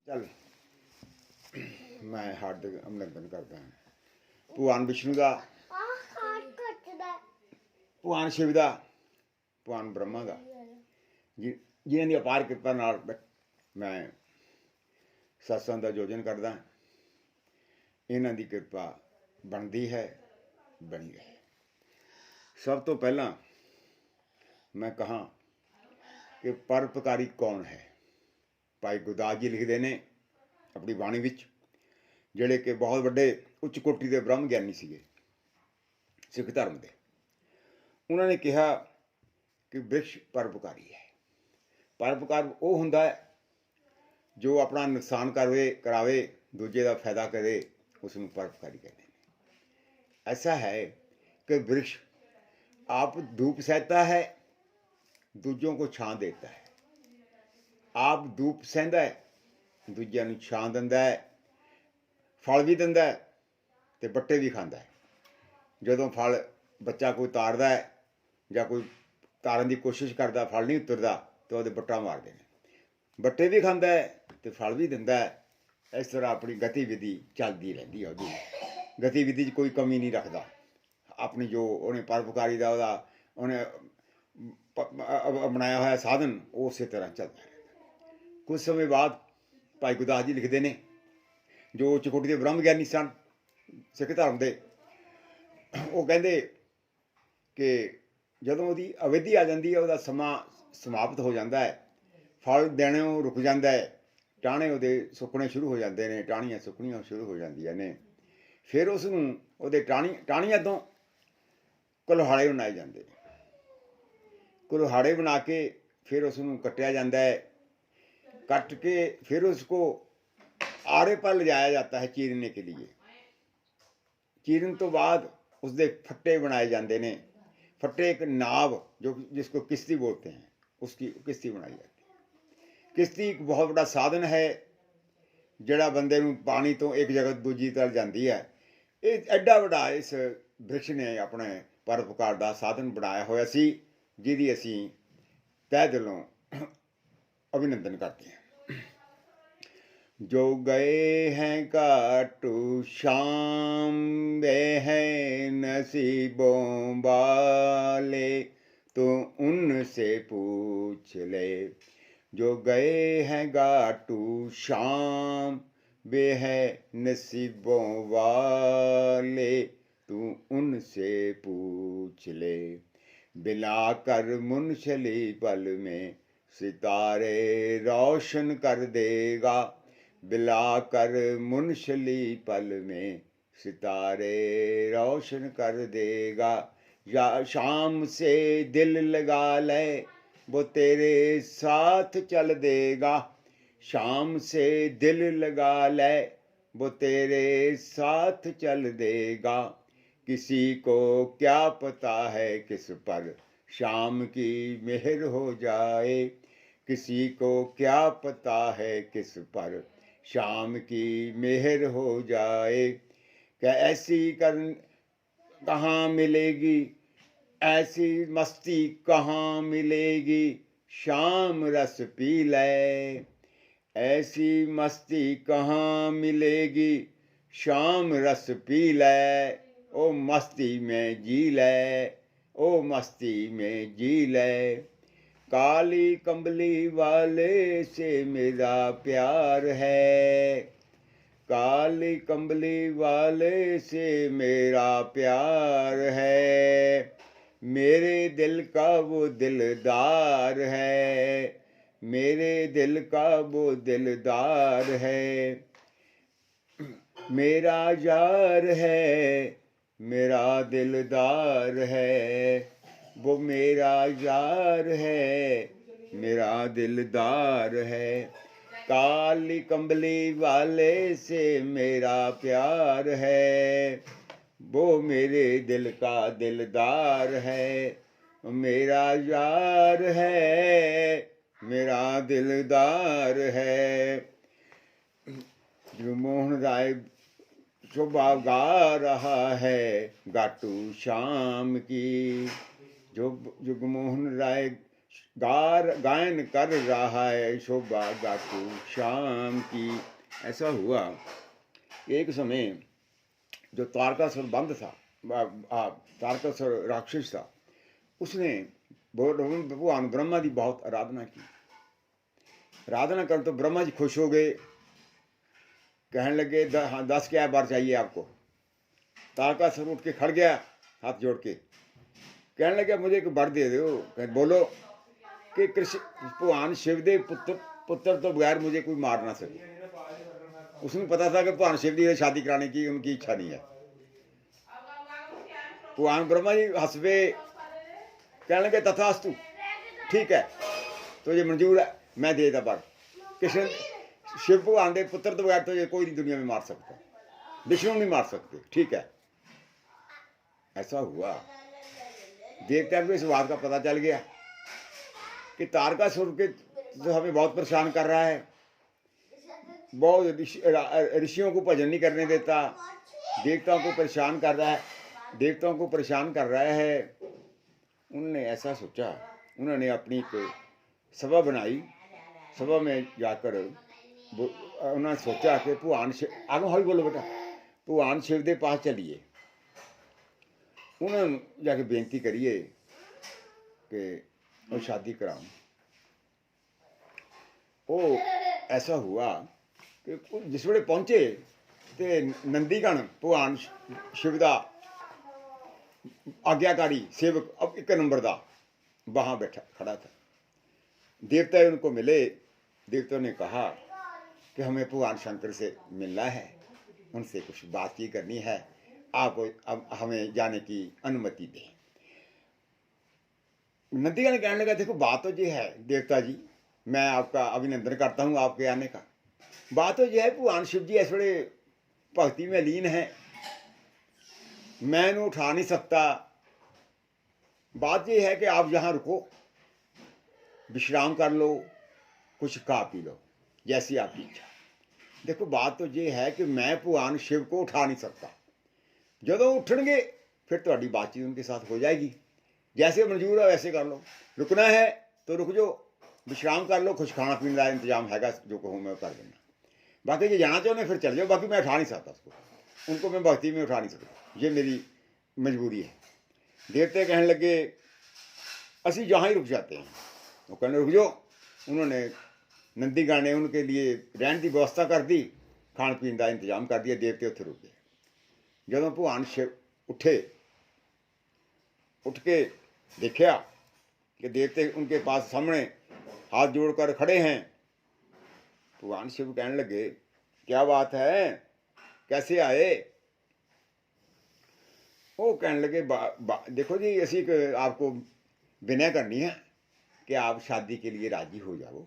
चल मैं हार्दिक अभिनंदन करता भगवान विष्णु का, भगवान शिव का, भगवान ब्रह्मा का, जिन्हों की अपार कृपा नाल मैं सत्संग का आयोजन करदा। इन्हां दी कृपा बनती है, बनी रहे। सब तो पहला मैं कहा कि परोपकारी कौन है। भाई गुरदास जी लिखते हैं अपनी बाणी विच, जिहड़े कि बहुत वड्डे उच्च कोटि के ब्रह्म ज्ञानी सीगे सिख धर्म के। उन्होंने कहा कि वृक्ष परोपकारी है। परोपकार वो हुंदा है जो अपना नुकसान करावे, दूजे का फायदा करे, उसनूं परोपकारी कहते हैं। ऐसा है कि वृक्ष आप धूप सहता है, दूजों को छां देता है। आप धूप सहंदा है, दूजिਆਂ ਨੂੰ छां दिंदा है, फल भी दिंदा है ते बट्टे भी खांदा है। जदों फल बच्चा कोई तारदा है या कोई तारन की कोशिश करता, फल नहीं उतरता, तो वो बट्टा मारते हैं। बट्टे भी खांदा है तो फल भी दिंदा है। इस तरह अपनी गतिविधि चलती रहती है। उसकी गतिविधि कोई कमी नहीं रखता। अपनी जो उन्हें परोपकारी का उन्हें बनाया हुआ साधन उस तरह चलता रहता। कुछ समय बाद भाई गुरदास जी लिखते हैं, जो उच्च कोटि के ब्रह्म ज्ञानी सन सिख धर्म के, वो कहते कि जदों उसकी अवधि आ जाती है, वह समा समाप्त हो जाता है, फल देणों रुक जाता है, टाणे वो सुकने शुरू हो जाते हैं, टाणियाँ सुकनियाँ शुरू हो जांदियां ने। फिर उसनूं उहदे टाणियां तो कुल्हाड़े बनाए जाते हैं। कुल्हाड़े बना के फिर उसनूं कट्टिया जाता है। कट के फिर उसको आड़े पर ले जाया जाता है चीरने के लिए। चीरन तो बाद उसके फट्टे बनाए जाते हैं। फट्टे एक नाव जो जिसको किश्ती बोलते हैं, उसकी किश्ती बनाई जाती है। किश्ती एक बहुत बड़ा साधन है जिहड़ा बंदे नूं पानी तो एक जगह दूजी तरफ जाती है। ये एडा बड़ा इस वृक्ष ने अपने परोपकार का साधन बनाया होया सी, जिहदी असीं तह दिलों अभिनंदन करते हैं। जो गए हैं काटू श्याम, वे हैं नसीबों वाले, तो उनसे पूछ ले। जो गए हैं घाटू श्याम, वे हैं नसीबों वाले, तू उनसे पूछ ले। बिला कर मुंशली पल में सितारे रोशन कर देगा। बिला कर मुंशली पल में सितारे रोशन कर देगा। या शाम से दिल लगा ले, वो तेरे साथ चल देगा। शाम से दिल लगा ले, वो तेरे साथ चल देगा। किसी को क्या पता है किस पर शाम की मेहर हो जाए। किसी को क्या पता है किस पर शाम की मेहर हो जाए। क्या ऐसी कहाँ मिलेगी, ऐसी मस्ती कहाँ मिलेगी, शाम रस पी ले। ऐसी मस्ती कहाँ मिलेगी, शाम रस पी ले। ओ मस्ती में जी ले, ओ मस्ती में जी ले। काली कंबली वाले से मेरा प्यार है। काली कंबली वाले से मेरा प्यार है। मेरे दिल का वो दिलदार है। मेरे दिल का वो दिलदार है। मेरा यार है, मेरा दिलदार है। वो मेरा यार है, मेरा दिलदार है। काली कंबली वाले से मेरा प्यार है। वो मेरे दिल का दिलदार है। मेरा यार है, मेरा दिलदार है। मोहन राय शोभा गा रहा है घाटू श्याम की। जो जगमोहन राय गायन कर रहा है शोभा गातु शाम की। ऐसा हुआ एक समय जो तारकासुर बंद था, तारकासुर राक्षस था, उसने भगवान ब्रह्मा की बहुत आराधना की। आराधना कर तो ब्रह्मा जी खुश हो गए, कहने लगे 10 क्या बार चाहिए आपको। तारकासुर उठ के खड़ गया हाथ जोड़ के, कहने लगे मुझे एक वर दे दो। बोलो कि कृष्ण भगवान शिव दे पुत्र तो बगैर मुझे कोई मार ना सके। उसने पता था कि भगवान शिव जी ने शादी कराने की उनकी इच्छा नहीं है। भगवान ब्रह्मा जी हंस पे, कहने लगे तथास्तु, ठीक है तो ये मंजूर है, मैं दे देता वर। कृष्ण शिव भगवान के पुत्र तो बगैर तो ये कोई नहीं दुनिया में मार सकता, विष्णु नहीं मार सकते, ठीक है। ऐसा हुआ, देखते हुए इस बात का पता चल गया कि तारकासुर के जो हमें बहुत परेशान कर रहा है, बहुत ऋषियों को भजन नहीं करने देता, देवताओं को परेशान कर रहा है, देवताओं को परेशान कर रहा है। उन्होंने ऐसा सोचा, उन्होंने अपनी एक सभा बनाई। सभा में जाकर उन्होंने सोचा कि भगवान शिव, आगे हौली बोलो बेटा, भगवान शिव के पास चलिए। उन्होंने जाके बेनती करिए कि वो शादी कराऊं। वो ऐसा हुआ कि जिस वे पहुंचे तो नंदीगण भगवान शिव का आज्ञाकारी सेवक अब 1 नंबर का वहाँ बैठा खड़ा था। देवता उनको मिले, देवताओं ने कहा कि हमें भगवान शंकर से मिलना है, उनसे कुछ बातचीत करनी है, आप अब हमें जाने की अनुमति दें। नंदीगण कहने लगा देखो बात तो ये है देवता जी, मैं आपका अभिनंदन करता हूँ आपके आने का। बात तो यह है भगवान शिव जी इस वे भक्ति में लीन है, मैं इन्हें उठा नहीं सकता। बात यह है कि आप यहाँ रुको, विश्राम कर लो, कुछ खा पी लो, जैसी आपकी इच्छा। देखो बात तो ये है कि मैं भगवान शिव को उठा नहीं सकता, जो उठणगे फिर तुम्हारी बातचीत उनके साथ हो जाएगी, जैसे मंजूर है वैसे कर लो। रुकना है तो रुक जाओ, विश्राम कर लो, कुछ खाना पीने का इंतजाम हैगा, जो कहूँ मैं कर देना। बाकी जो जाना चाहो फिर चल जाओ, बाकी मैं उठा नहीं सकता उसको, उनको मैं भक्ति में उठा नहीं सकता, ये मेरी मजबूरी है। देवते कहने लगे असी जहाँ ही रुक जाते हैं। वो कहने रुक जाओ। उन्होंने नंदीगण ने उनके लिए रहने की व्यवस्था कर दी, खान पीने का इंतजाम कर दिया, देवते उत्थे रुक गए। जदों भगवान शिव उठे, उठ के देखा कि देवते उनके पास सामने हाथ जोड़कर खड़े हैं। भगवान शिव कहने लगे क्या बात है, कैसे आए। वो कहने लगे देखो जी ऐसी आपको विनय करनी है कि आप शादी के लिए राजी हो जाओ।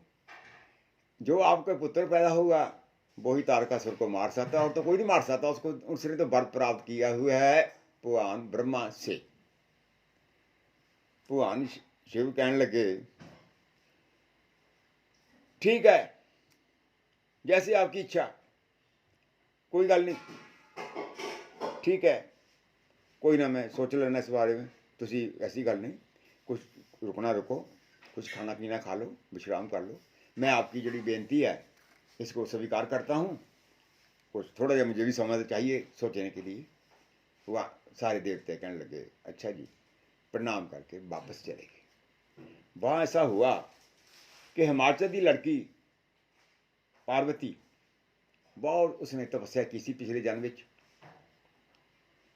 जो आपका पुत्र पैदा होगा वही तारकासुर को मार सकता, और तो कोई नहीं मार सकता उसको, उसने तो वर प्राप्त किया हुआ है भगवान ब्रह्मा से। भगवान शिव कहने लगे ठीक है जैसे आपकी इच्छा, कोई गल नहीं, ठीक है कोई ना, मैं सोच लेना इस बारे में, तुसी ऐसी गल नहीं, कुछ रुकना रुको, कुछ खाना पीना खा लो, विश्राम कर लो, मैं आपकी जड़ी बेनती है इसको स्वीकार करता हूँ, कुछ थोड़ा जहा मुझे भी समय चाहिए सोचने के लिए। वह सारे देवते कहने लगे अच्छा जी, प्रणाम करके वापस चले गए। वहाँ ऐसा हुआ कि हिमाचल की लड़की पार्वती बहुत उसने तपस्या की सी, पिछले जन्म में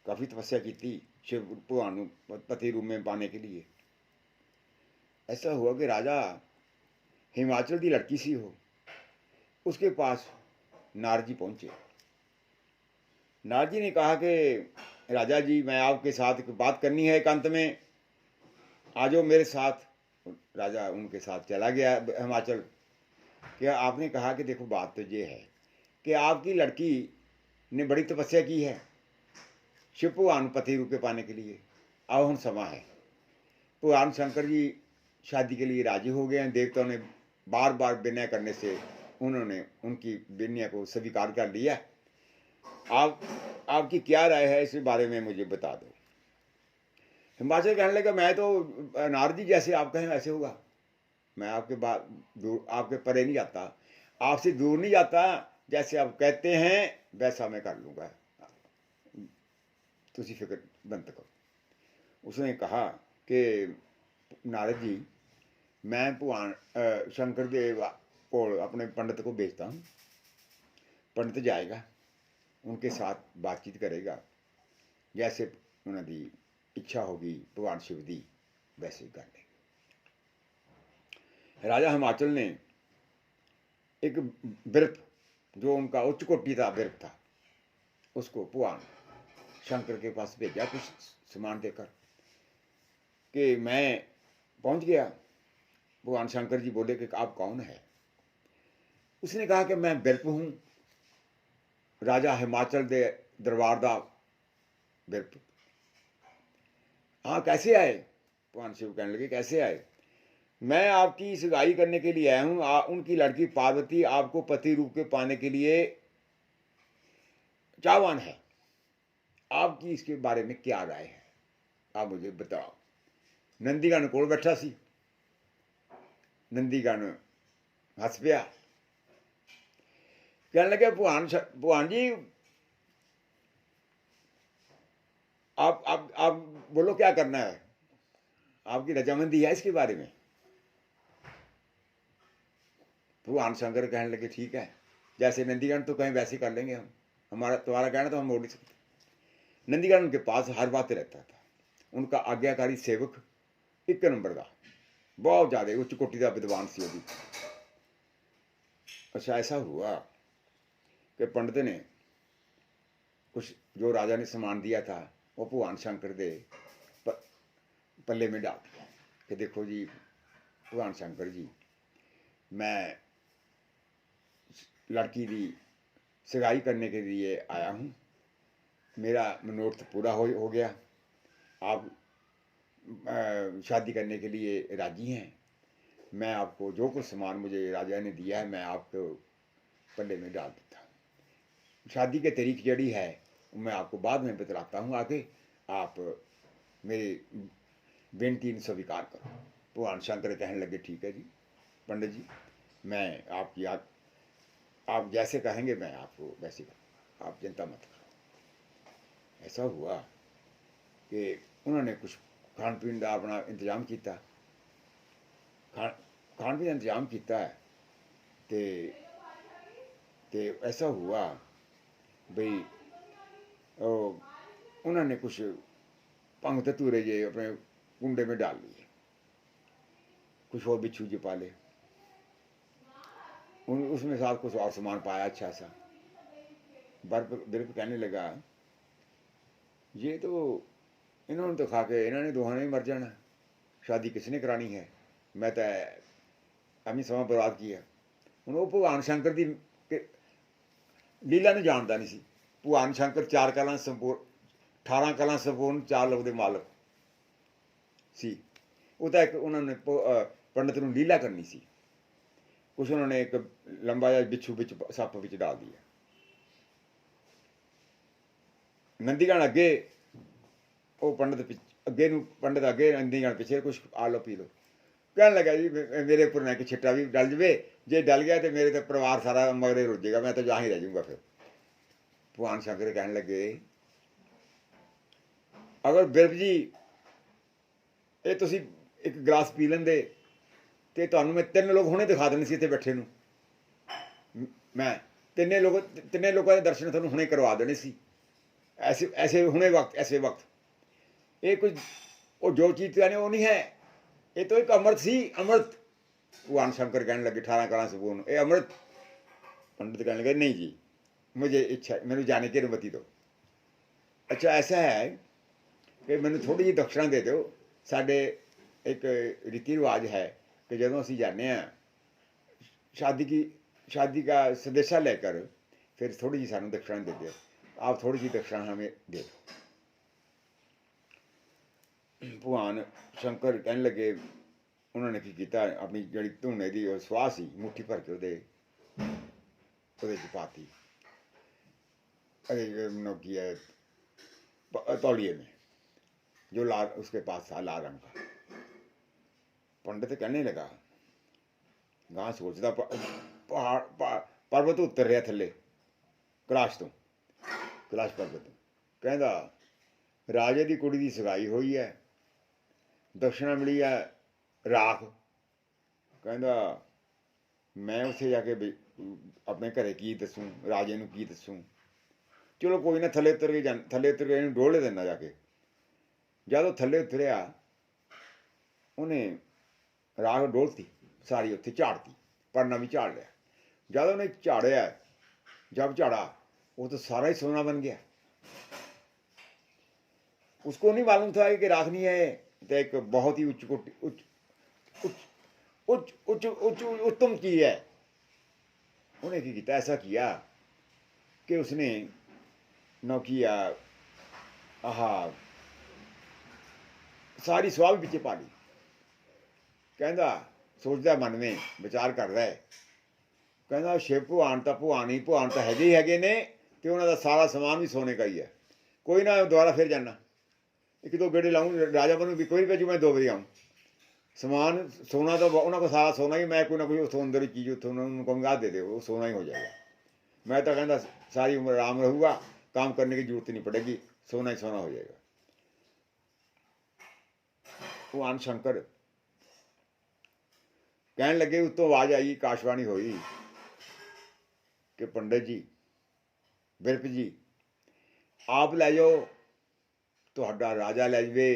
काफ़ी तपस्या की थी शिव भगवान पति रूप में पाने के लिए। ऐसा हुआ कि राजा हिमाचल की लड़की सी हो, उसके पास नारद जी पहुँचे। नारद जी ने कहा कि राजा जी मैं आपके साथ एक बात करनी है एकांत में, आ जाओ मेरे साथ। राजा उनके साथ चला गया हिमाचल। क्या आपने कहा कि देखो बात तो ये है कि आपकी लड़की ने बड़ी तपस्या की है शिव भगवान पति रूप के पाने के लिए, आओ हम समा है। भगवान शंकर जी शादी के लिए राजी हो गए हैं। देवताओं ने बार बार विनय करने से उन्होंने उनकी विनय को स्वीकार कर लिया। आपकी क्या राय है इस बारे में मुझे बता दो। हिमाचल कहने लगा मैं तो नारद जी जैसे आप कहें वैसे होगा, मैं आपके बात दूर, आपके परे नहीं जाता, आपसे दूर नहीं जाता, जैसे आप कहते हैं वैसा मैं कर लूँगा, तुसी फिक्र बंद करो। उसने कहा कि नारद जी, मैं भगवान शंकर देव को अपने पंडित को भेजता हूँ, पंडित जाएगा, उनके साथ बातचीत करेगा, जैसे उन्होंने इच्छा होगी भगवान शिव दी वैसे ही कर लेंगे। राजा हिमाचल ने एक बिरप, जो उनका उच्च कोटि था बिरप था, उसको भगवान शंकर के पास भेजा कुछ सामान देकर कि मैं पहुंच गया। भगवान शंकर जी बोले कि आप कौन है? उसने कहा कि मैं बिरप हूं, राजा हिमाचल दे दरबार दा बिरप। हाँ, कैसे आए? भगवान शिव कहने लगे, कैसे आए? मैं आपकी सगाई करने के लिए आया हूं, उनकी लड़की पार्वती आपको पति रूप के पाने के लिए चाहवान है, आपकी इसके बारे में क्या राय है, आप मुझे बताओ। नंदीगण कोल बैठा सी, नंदीगण हंस पिया, कहने लगे भगवान जी आप बोलो क्या करना है, आपकी रजामंदी है इसके बारे में? भगवान शंकर कहने लगे ठीक है, जैसे नंदीगण तो कहें वैसे कर लेंगे हम, हमारा तुम्हारा कहना तो हम मोड़ नहीं सकते। नंदीगण उनके पास हर बात रहता था, उनका आज्ञाकारी सेवक एक नंबर का, बहुत ज़्यादा उच्च कोटि का विद्वान सी होगी। अच्छा, ऐसा हुआ कि पंडित ने कुछ जो राजा ने सामान दिया था वो भगवान शंकर दे पल्ले में डाल दिया कि देखो जी भगवान शंकर जी, मैं लड़की की सगाई करने के लिए आया हूँ, मेरा मनोरथ पूरा हो गया, आप शादी करने के लिए राजी हैं, मैं आपको जो कुछ सामान मुझे राजा ने दिया है मैं आपको पल्ले में डाल देता हूँ। शादी के तरीक जड़ी है मैं आपको बाद में बतलाता हूँ आगे, आप मेरी बेनती स्वीकार करो। भगवान शंकर कहने लगे ठीक है जी पंडित जी, मैं आपकी आप जैसे कहेंगे मैं आपको वैसे करूँगा, आप चिंता मत करो। ऐसा हुआ कि उन्होंने कुछ खान पीन का अपना इंतजाम किया, खान पीन का इंतजाम किया है ते ऐसा हुआ बई उन्होंने कुछ भंग धतूरे जे अपने कुंडे में डाल लिए, कुछ और बिच्छू जी पाले, उसमें साथ कुछ और सामान पाया अच्छा सा। बिरप कहने लगा ये तो इन्होंने तो खा के इन्होंने दोहां ने मर जाना, शादी किसने करानी है, मैं तो अमी समा बर्बाद किया। हूँ वो भगवान शंकर की लीला में जानता नहीं सी। भगवान शंकर 4 कला संपूर्ण 18 कला संपूर्ण 4 लोग के मालक सी। वो तो एक उन्होंने पंडित को लीला करनी सी, कुछ उन्होंने एक लंबा जा बिच्छू बिच सप बिच डाल दिया। नंदीगण अगे वो पंडित अगे पंडित अगे नंदीगण पिछे, कुछ आ लो पी लो। कहने लगा जी मेरे उपर ना कि छिट्टा भी डल जाए, जे डल गया तो मेरे तो परिवार सारा मगरे रुजेगा, मैं तो जहाँ ही रह जाऊँगा। फिर भगवान शंकर कहने लगे अगर बिरप जी ये तुसी एक गिलास पी लेंदे तो तुहानू मैं 3 लोग हुणे दिखा देने सी इत्थे बैठे नूं, मैं तिन्ने लोगों के दर्शन तुहानू हुणे करवा देने सी, ऐसे ऐसे हुणे वक्त ऐसे वक्त। ये कुछ वो जो चीज़ यानी वो नहीं है, ये तो एक अमृत सी, अमृत। भगवान शंकर कहने लगे 18 कला संपूर्ण ये अमृत। पंडित कहने लगे नहीं जी मुझे इच्छा, मैंने जाने की अनुमति दो। अच्छा ऐसा है कि मैंने थोड़ी जी दक्षिणा दे दो, साडे एक रीति रिवाज है कि जदों असीं जाने शादी का संदेशा लेकर फिर थोड़ी जी सानू दक्षिणा दे दो, आप थोड़ी जी दक्षिणा हमें दे दो। भगवान शंकर कहने लगे उन्होंने की किया, अपनी जड़ी धूने की स्वाह सी मुट्ठी भर के पाती की है तौलिए में जो लाल उसके पास था लाल रंग का। पंडित कहने लगा ਗਾਂ ਸੋਚਦਾ ਪਰਬਤ ਉਤਰ ਰਿਹਾ ਥੱਲੇ ਕੈਲਾਸ਼ ਤੋਂ, ਕੈਲਾਸ਼ ਪਰਬਤ ਤੋਂ। ਕਹਿੰਦਾ ਰਾਜੇ ਦੀ ਕੁੜੀ ਦੀ ਸਗਾਈ ਹੋਈ ਹੈ, ਦਕਸ਼ਣਾ ਮਿਲੀ ਹੈ ਰਾਖ। ਕਹਿੰਦਾ ਮੈਂ ਉੱਥੇ ਜਾ ਕੇ ਆਪਣੇ ਘਰੇ ਕੀ ਦੱਸੂੰ, ਰਾਜੇ ਨੂੰ ਕੀ ਦੱਸੂੰ। ਚਲੋ ਕੋਈ ਨਾ, ਥੱਲੇ ਉਤਰ ਕੇ ਥੱਲੇ ਉਤਰ ਕੇ ਇਹਨੂੰ ਡੋਲੇ ਦਿੰਦਾ ਜਾ ਕੇ। ਜਦ ਉਹ ਥੱਲੇ ਉਤਰਿਆ, ਉਹਨੇ ਰਾਖ ਡੋਲਤੀ ਸਾਰੀ, ਉੱਥੇ ਝਾੜਤੀ, ਪਰਨਾ ਵੀ ਝਾੜ ਲਿਆ। जब उन्हें झाड़िया, जब झाड़ा वो तो सारा ही सोना बन गया। उसको नहीं मालूम था कि राख नहीं है, तो एक बहुत ही उच्च कोटि उत्तम चीज है। उन्हें क्या किया, ऐसा किया कि उसने न किया सारी स्वाह भी पीछे पा ली। कहता सोचता मन में विचार करता है, कहता शिव भगवान तो हैगे ने, तो उन्होंने सारा समान भी सोने का ही है। कोई ना दोबारा फिर जाना, एक दो गेड़े लाऊं, राजा बनू भी कोई भेजू, मैं 2 बजे आऊँ। समान सोना तो उन्होंने को सारा सोना ही, मैं कोई ना कोई उस अंदर चीज़ उन्होंने कहूँगा दे दे, वो सोना ही हो जाएगा। मैं तो कहता सारी उम्र आराम रहूँगा, काम करने की जरूरत नहीं पड़ेगी, सोना ही सोना हो जाएगा। भगवान शंकर कहने लगे, उत्तों आवाज़ आई, आकाशवाणी हुई कि पंडित जी, बिरप जी, आप लै जाओ, तुहाडा राजा लै जावे,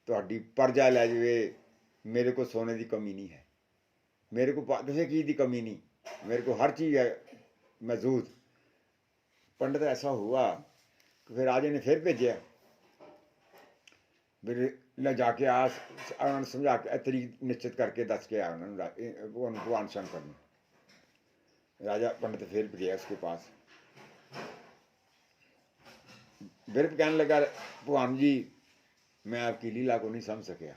तुहाडी प्रजा लै जावे, मेरे को सोने की कमी नहीं है, मेरे को किसी चीज़ की कमी नहीं, मेरे को हर चीज़ है मौजूद। पंडित ऐसा हुआ कि फिर राजे ने फिर भेजा, ले जाके आ, उन्होंने समझा के तरीक निश्चित करके दस के आया उन्होंने भगवान शंकर ने। राजा पंडित फिर गया उसके पास। बिरप कहने लगा, भगवान जी मैं आपकी लीला को नहीं समझ सकिया,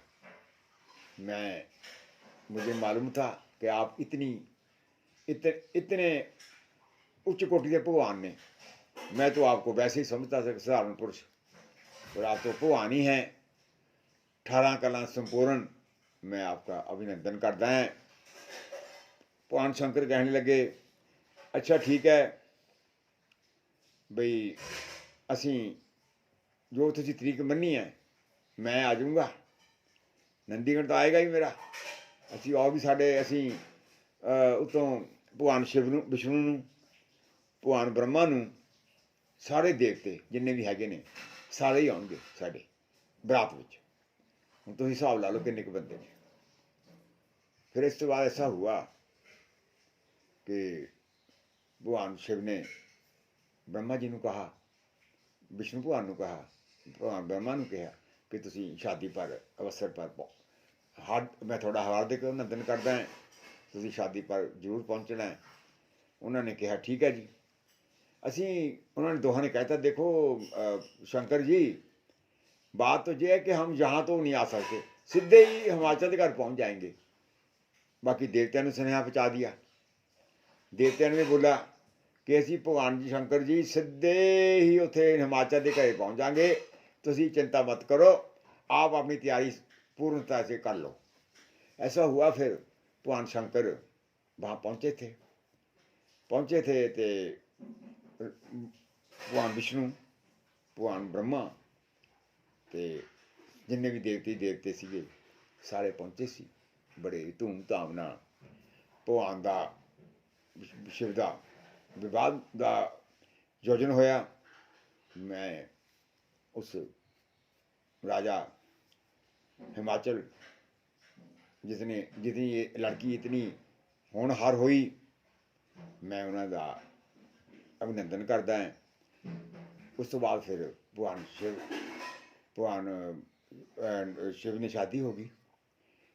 मुझे मालूम था कि आप इतने उच्च कोटि के भगवान ने, मैं तो आपको वैसे ही समझता था साधारण पुरुष, और आप तो भगवान ही हैं, 18 कला संपूर्ण। मैं आपका अभिनंदन करता है। भगवान शंकर कहने लगे, अच्छा ठीक है बई, असी जो तुसी तरीक मन्नी है मैं आ जाऊँगा, नंदीगढ़ तो आएगा ही मेरा, असी और भी साढ़े असी उतों भगवान शिव नूं, विष्णु नूं, भगवान ब्रह्मा नूं, सारे देवते जिन्ने भी हैगे ने सारे ही आउणगे साडे बरात विच। हुण तुसीं हिसाब ला लो किन्ने क बंदे ने। फिर इस तो बाद ऐसा हुआ कि भगवान शिव ने ब्रह्मा जी ने कहा, विष्णु भगवान ने कहा, भगवान ब्रह्मा ने कहा कि तुसी शादी पर अवसर पर मैं थोड़ा हार्दिक अभिनंदन करता है, तुसी शादी पर जरूर पहुँचना है। उन्होंने कहा ठीक है जी। असी उन्होंने दोहां ने कहता, देखो शंकर जी, बात तो यह है कि हम यहाँ तो नहीं आ सकते, सीधे ही हिमाचल के घर पहुँच जाएंगे। बाकी देवत्या ने सुनेहा पहुँचा दिया। देवत्या ने भी बोला कि असी भगवान जी शंकर जी सीधे ही उत्थे हिमाचल के घरे पहुँच जाएंगे, तुसी चिंता मत करो, आप अपनी तैयारी पूर्णता से कर लो। ऐसा हुआ। फिर भगवान शंकर वहाँ पहुँचे थे तो भगवान विष्णु, भगवान ब्रह्मा ते जिन्ने भी देवते सीगे सारे पहुँचे सी। बड़े धूम धाम नाल भगवान दा शिव दा विवाह दा आयोजन होया। मैं उस राजा हिमाचल जितनी ये लड़की इतनी होनहार हुई, मैं उन्हों का अभिनंदन करता है। उस तो बाद फिर भगवान शिव ने शादी होगी।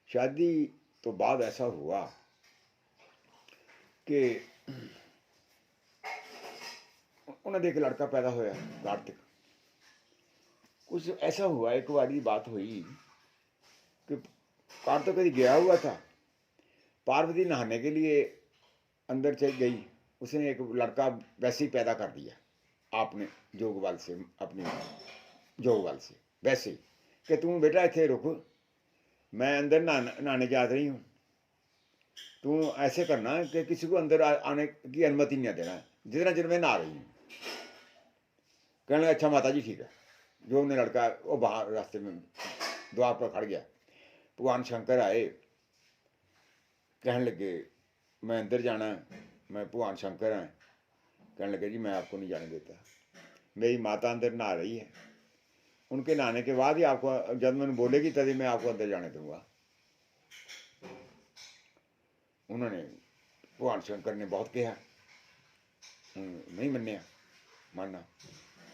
शादी तो बाद ऐसा हुआ कि उन्होंने एक लड़का पैदा होया, कार्तिक। कुछ ऐसा हुआ, एक बारी बात हुई कि कार्तिक कहीं गया हुआ था, पार्वती नहाने के लिए अंदर चल गई, उसने एक लड़का वैसे ही पैदा कर दिया आपने जोग बल से, अपनी जोग बल से वैसे ही कि तू बेटा इतने रुक, मैं अंदर नहाने जा रही हूँ, तू ऐसे करना कि किसी को अंदर आने की अनुमति नहीं देना जितना चिर मैं ना आ रही हूँ। कहने लगा अच्छा माता जी ठीक है। जो उन्हें लड़का वो बाहर रास्ते में द्वार पर खड़ गया। भगवान शंकर आए, कहने लगे मैं अंदर जाना है, मैं भगवान शंकर हैं। कहने लगे जी मैं आपको नहीं जाने देता, मेरी माता अंदर नहा रही है, उनके नहाने के बाद ही आपको, जब मैंने बोलेगी तभी मैं आपको अंदर जाने दूंगा। उन्होंने भगवान शंकर ने बहुत कहा, नहीं मानना।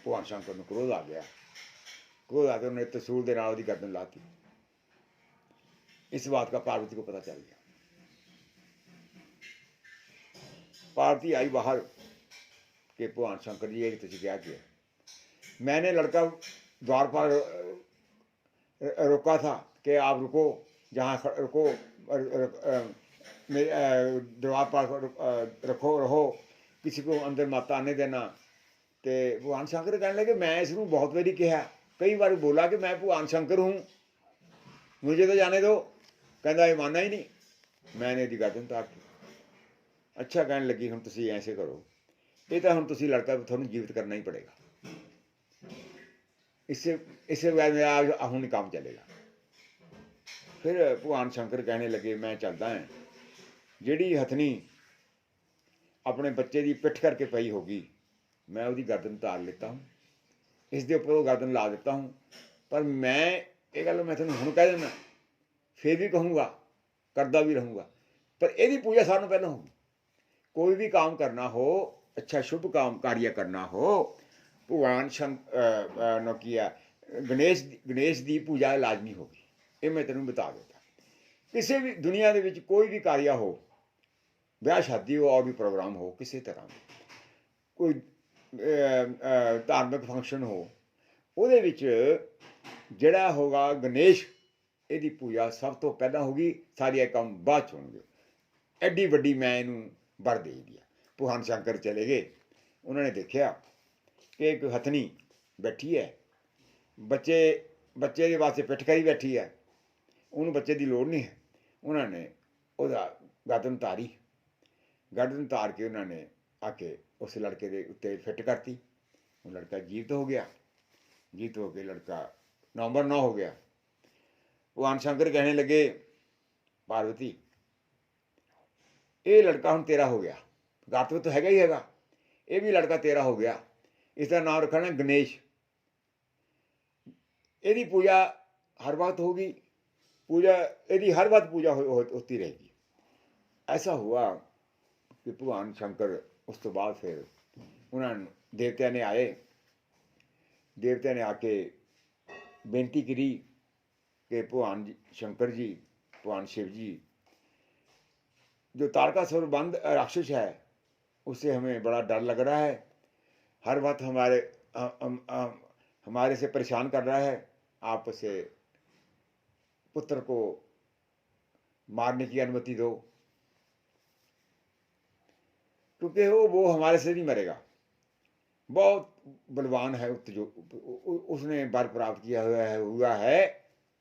भगवान शंकर में क्रोध आ गया। क्रोध आकर उन्हें त्रिशूल के नाल दी गर्दन लाती। इस बात का पार्वती को पता चल गया। पार्वती आई बाहर कि भगवान शंकर जी एक तुझे क्या किया। मैंने लड़का द्वार पर रोका था कि आप रुको, जहाँ रुको, द्वार पर रखो रहो, किसी को अंदर मत आने देना। तो भगवान शंकर कहने लगे मैं इसनों बहुत बारी कहा, कई बार बोला कि मैं भगवान शंकर हूँ, मुझे तो जाने दो। कहता ये मानना ही नहीं। मैंने इसकी गर्दन उतार दी। अच्छा कहने लगी हम तुम ऐसे करो, ये तो हम तुम लड़का थोड़ा जीवित करना ही पड़ेगा, इससे बगैर मेरा हूँ नहीं काम चलेगा। फिर भगवान शंकर कहने लगे मैं चलता है, जिहड़ी हथनी अपने बच्चे की पिठ करके पई होगी मैं उसकी गर्दन उतार लेता हूँ, इसके उपर गर्दन ला देता हूँ। पर मैं ये गल मैं तेन हुण कह देना, फिर भी कहूँगा, करता भी रहूँगा, पर यदी पूजा सारों पहले होगी। कोई भी काम करना हो, अच्छा शुभ काम कार्य करना हो, भगवान गणेश की पूजा लाजमी होगी। ये मैं तेन बता देता। किसी भी दुनिया के कोई भी कार्य हो, ब्याह शादी हो और भी प्रोग्राम हो, किसी तरह कोई धार्मिक फंक्शन हो, ਉਹਦੇ ਵਿੱਚ ਜਿਹੜਾ होगा गणेश, ਇਹਦੀ पूजा सब तो पहला होगी, सारे काम बाद च होंगे। एड्डी वड्डी मैं इनू वर दे दिया। भगवान शंकर चले गए। उन्होंने देखा कि एक हथनी बैठी है, बच्चे के वास्ते पिठ करी बैठी है, उन्होंने बच्चे की लोड़ नहीं है। उन्होंने ਉਹਦਾ गर्दन उतारी, गर्दन उतार के उन्होंने आके उस लड़के के उत्ते फिट करती। वो लड़का जीवित हो गया। जीवित हो के लड़का नंबर 9 हो गया। भगवान शंकर कहने लगे पार्वती ये लड़का हम तेरा हो गया, गातव तो हैगा ही हैगा, ये भी लड़का तेरा हो गया, इसका नाम रखना गणेश। यदि पूजा हर वक्त होगी, पूजा यदि हर वक्त पूजा होती रहेगी। ऐसा हुआ कि भगवान शंकर उस तो बाद फिर उन्होंने देवत्या ने आए, देवत्या ने आके बेनती करी कि भगवान शंकर जी, भगवान शिव जी, जो तारकासुर बंद राक्षस है उससे हमें बड़ा डर लग रहा है, हर वक्त हमारे से परेशान कर रहा है, आप उसे पुत्र को मारने की अनुमति दो, क्योंकि वो हमारे से नहीं मरेगा, बहुत बलवान है, जो उसने वर प्राप्त किया हुआ है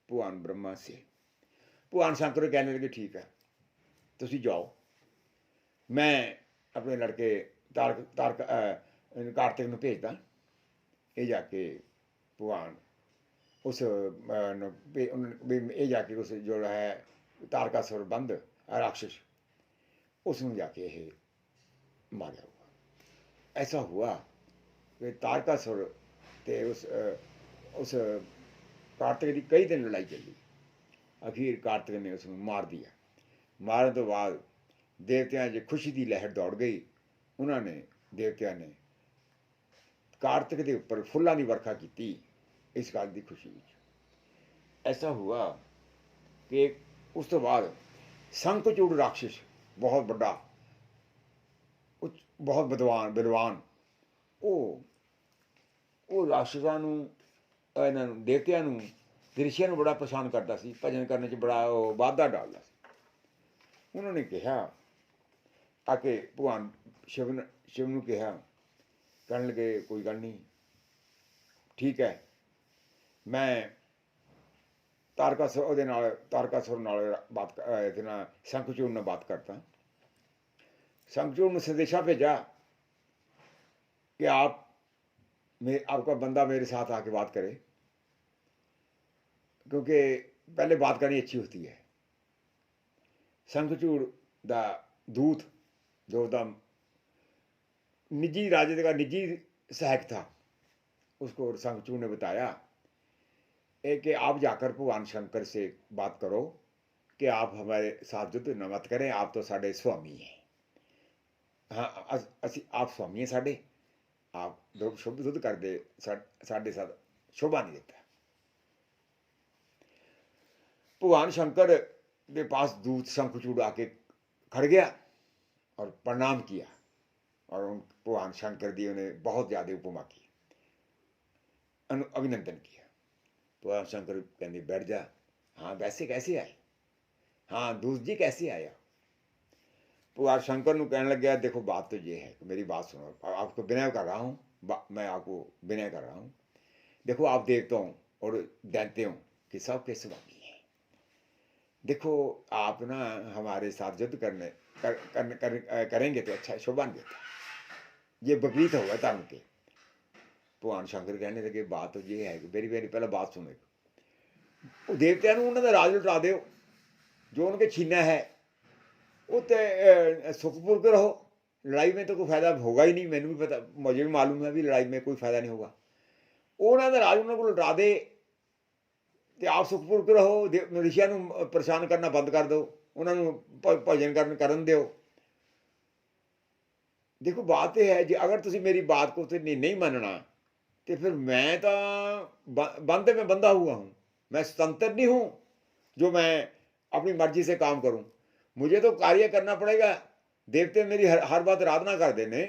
भगवान ब्रह्मा से। भगवान शंकर कहने लगे ठीक है तुम जाओ, मैं अपने लड़के कार्तिक में भेजदा, ये जाके भगवान उस ये जाके उस जो है तारकासुर बंद राक्षस उसमें जाके ये मारा हुआ। ऐसा हुआ कि तारकासुर ते उस कार्तिक की कई दिन लड़ाई चली। अखीर कार्तिक ने उसमें मार दिया। मारने तो बाद देवत्या च खुशी की लहर दौड़ गई। उन्होंने देवत्या ने कार्तिक के उपर फुलों की वर्खा की इस गल की खुशी में। ऐसा हुआ कि उस तो बाद शंखचूड़ राक्षस बहुत बड़ा, बहुत बलवान, वो राक्षसां नूं, इन्हां नूं, देवत्यां नूं, ऋषियां नूं बड़ा परेशान करता सी, भजन करने च बड़ा वाधा डालदा सी। उन्होंने कहा आके भगवान शिव नूं कहा, कहने लगे कोई गल नहीं, ठीक है, मैं ਤਾਰਕਾਸੁਰ ਉਹਦੇ ਨਾਲ ਤਾਰਕਾਸੁਰ ਨਾਲ ਬਾਤ ਇਹਦੇ ਨਾਲ ਸ਼ੰਖਚੂੜ ਨਾਲ ਬਾਤ करता। शंखचूड़ ने संदेशा भेजा कि आपका बंदा मेरे साथ आके बात करे, क्योंकि पहले बात करनी अच्छी होती है। शंखचूड़ दा दूत जो उसका निजी राजे का निजी सहायक था, उसको शंखचूड़ ने बताया कि आप जाकर भगवान शंकर से बात करो कि आप हमारे साथ युद्ध न मत करें, आप तो साढ़े स्वामी हैं। हाँ आप स्वामी हैं साढ़े, आप शुभ युद्ध कर दे, साढ़े साथ शोभा नहीं देता। भगवान शंकर के पास दूत शंखचूड़ आके खड़ गया और प्रणाम किया, और उन भगवान शंकर दी उन्हें बहुत ज़्यादा उपमा की, अभिनंदन किया। भगवान शंकर कहते बैठ जा। हाँ वैसे कैसे आए? हाँ दूत जी कैसे आया? भगवान शंकर को कहने लग गया, देखो बात तो ये है कि मेरी बात सुनो, आपको विनय कर रहा हूँ, मैं आपको विनय कर रहा हूँ। देखो आप देवताओं और दैत्यों कि सबके स्वामी हैं। देखो आप ना हमारे साथ युद्ध करेंगे तो अच्छा शोभा नहीं देता, ये विपरीत होगा धर्म के। भगवान शंकर कहने लगे बात तो ये है कि मेरी पहले बात सुनो। देवत्या उन्होंने राज लुटा दो, जो उनके छीना है वो तो सुखपूर्वक रहो, लड़ाई में तो कोई फायदा होगा ही नहीं। मैंने भी पता, मुझे भी मालूम है भी लड़ाई में कोई फायदा नहीं होगा। उन्होंने राज उन्होंने को लुटा दे तो आप सुखपूर्वक रहो, ऋषियों को परेशान करना बंद कर दो, उन्होंने भजन करन दो। देखो बात यह है जी, अगर तुम मेरी बात को तो नहीं मानना तो फिर मैं तो बंदे में बंधा हुआ हूँ, मैं स्वतंत्र नहीं हूँ जो मैं अपनी मर्जी से काम करूँ। मुझे तो कार्य करना पड़ेगा। देवते मेरी हर बात आराधना कर देने,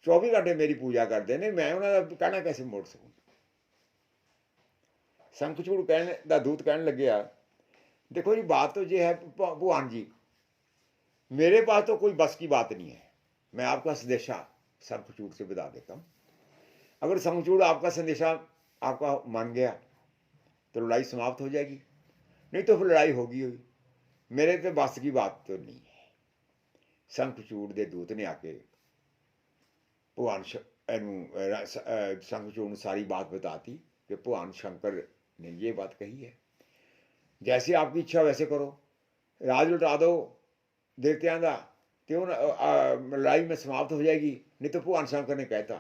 24 घंटे मेरी पूजा कर देने, मैं उन्होंने कहना कैसे मोड़ सकूँ? शंखचूड़ कहने दूत कहने लगे यार देखो जी बात तो ये है भगवान जी, मेरे पास तो कोई बस की बात नहीं है, मैं आपका संदेशा शंखचूड़ से बता देता हूँ। अगर शंखचूड़ आपका संदेशा आपका मान गया तो लड़ाई समाप्त हो जाएगी, नहीं तो फिर लड़ाई होगी हुई, मेरे तो बस की बात तो नहीं है। शंखचूड़ के दूत ने आके भगवान शंखचूड़ ने सारी बात बताती कि भगवान शंकर ने ये बात कही है, जैसे आपकी इच्छा वैसे करो, राज लुटा दो देवत्या का तो लड़ाई में समाप्त हो जाएगी। नहीं तो भगवान शंकर ने कहता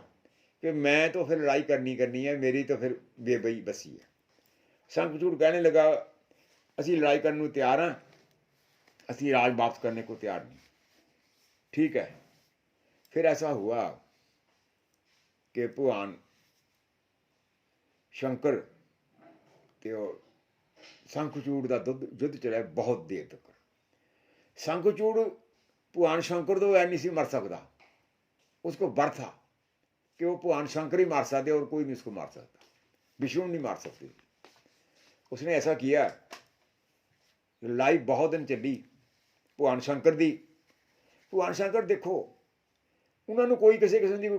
कि मैं तो फिर लड़ाई करनी है, मेरी तो फिर बेबई बसी है। शंखचूड़ कहने लगा असी लड़ाई करने को तैयार हाँ, असी राज वापस करने को तैयार नहीं। ठीक है। फिर ऐसा हुआ कि भगवान शंकर तो शंखचूड़ का युद्ध चला बहुत देर तक। शंखचूड़ भगवान शंकर तो नहीं सी मर सकता, उसको बर था कि वो भगवान शंकर ही मार सकते और कोई नहीं उसको मार सकता, विष्णु नहीं मार सकते। उसने ऐसा किया, लड़ाई बहुत दिन चली भगवान शंकर दी। भगवान शंकर देखो उन्होंने कोई किसी किस्म की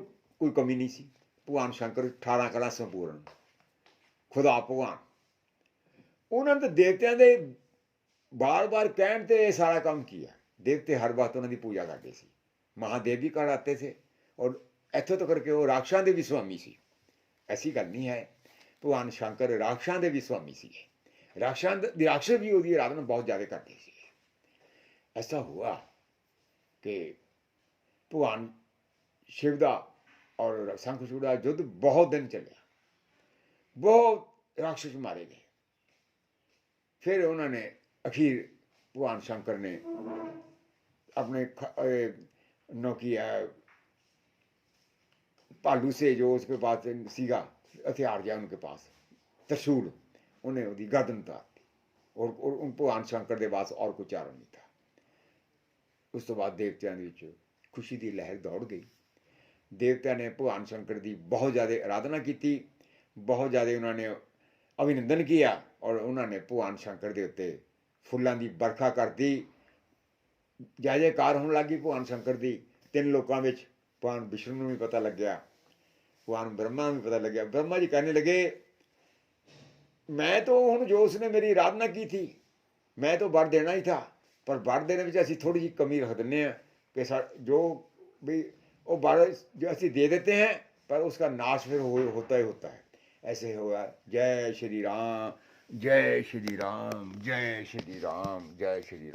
कोई कमी नहीं सी। भगवान शंकर 18 कला संपूर्ण खुदा भगवान, उन्होंने तो देवत्या के बार बार कहने ते सारा काम किया। देवते हर बात उन्होंने पूजा करते सी, महादेव भी कराते थे और इतों तक करके वो राक्षसां के भी स्वामी सी। ऐसी गल नहीं है, भगवान शंकर राक्षसां के भी स्वामी सी, राक्षस भी उसकी आराधना बहुत ज़्यादा करते थे। ऐसा हुआ कि भगवान शिव का और शंखचूड़ का युद्ध बहुत दिन चलिया, बहुत राक्षस मारे गए। फिर उन्होंने अखीर भगवान शंकर ने अपने नो किया भालू से जो उसके पास सीगा हथियार गया उनके पास त्रिशूल, उन्हें उसकी गर्दन उतार दी और उन भगवान शंकर के पास और कोई चारा नहीं था। उस तो बाद देवत्या खुशी की लहर दौड़ गई। देवत्या ने भगवान शंकर की बहुत ज़्यादा आराधना की, बहुत ज़्यादा उन्होंने अभिनंदन किया और उन्होंने भगवान शंकर के उत्ते फुलों की बरखा कर दी। जय जयकार होने लगी भगवान शंकर की। 3 लोगों में भगवान विष्णु को भी पता लग गया, भगवान ब्रह्मा को भी पता लग गया। ब्रह्मा जी कहने लगे मैं तो हूँ जो उसने मेरी आराधना की थी, मैं तो वर देना ही था, पर वर देने में असी थोड़ी जी कमी रख दें कि जो भी वो वर जो असी दे देते हैं, पर उसका नाश फिर होता ही होता है। ऐसे हुआ। जय श्री राम, जय श्री राम, जय श्री राम, जय श्री राम।